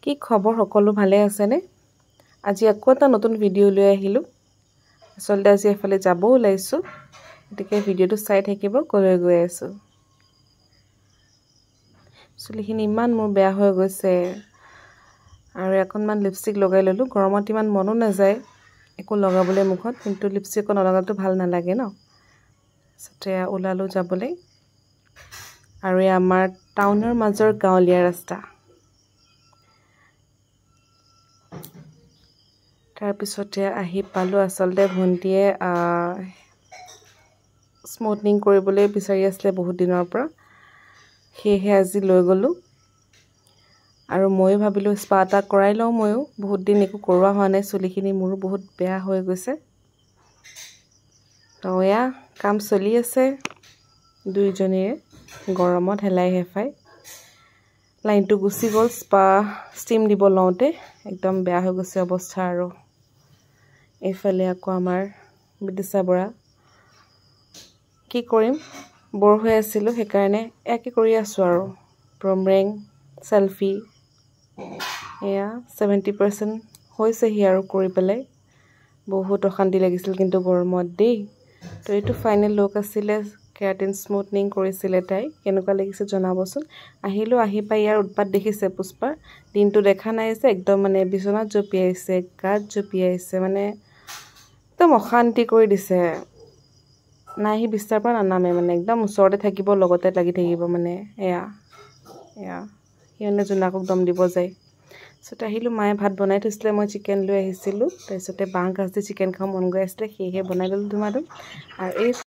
কি খবৰ সকলো ভালে আছে নে আজি আকৌ এটা নতুন ভিডিও লৈ আহিলো আসলতে আজি এফালে যাব ওলাইছো গতিকে ভিডিওটো চাই থাকিব কলৈ গৈ আছো চুলিখিনি ইমান মোৰ বেয়া হৈ গৈছে আৰু অকনমান লিপষ্টিক লগাই ললো গৰমত ইমান মনো নাযায় একো লগাবলৈ মুখত কিন্তু লিপষ্টিক নলগাটো ভাল নালাগে ন সতেয়া ওলালো যাবলৈ আৰু আমাৰ টাউনৰ মাজৰ গাঁৱলীয়া ৰাস্তা তাৰ পিছতে আহি পালো আসলতে ভন্টিয়ে স্মুথনিং কৰিবলৈ বিচাৰি আছিল বহুত দিনৰ পৰা হেহে আজি লৈ গলো আৰু মই ভাবিলো স্পা টা কৰাই লও ময়ো বহুত দিন একো কৰোৱা হোৱা নাই চুলিখিনি মোৰো বহুত বেয়া হৈ গৈছে তয়া কাম চলি আছে দুইজনীয়ে গৰমত হেলাই হেফাই লাইনটো গুছি গল স্পা স্টিম দিব লওঁতে একদম বেয়া হৈ গৈছে অৱস্থা আৰু এইফালে আকৌ আমাৰ বিদিশা বৰা কি কৰিম বৰ হৈ আছিল হেকাৰণে একে কৰি আছো আৰু প্ৰমৰেং সেলফি এয়া 70% হৈছে হি আৰু কৰি পেলাই বহুত অশান্তি লাগিছিল কিন্তু গৰমত দেই তো এইটো ফাইনেল লুক আছিল কেৰাটিন স্মুথনিং কৰিছিল তাই কেনেকুৱা লাগিছে জনাবচোন আহিলো আহি পাই ইয়াৰ উৎপাত দেখিছে পুষ্পা দিনটো দেখা নাই যে একদম মানে বিছনাত জপিয়াইছে গাত জপিয়াইছে মানে একদম অশান্তি কৰি দিছে নাই হি বিস্তাৰ পৰা নানামে মানে একদম ওচৰতে থাকিব লগতে লাগি থাকিব মানে এয়া হিয়নে জোনাকক দম দিব যায় সতে আহিলো মায়ে ভাত বনাই থৈছিলে মই চিকেন লৈ আহিছিলো তাৰপিছতে বাঁহ গাজ দি চিকেন খাব মন গৈ আছিল সেয়ে বনাই ললো ধুমাধুম আৰু এই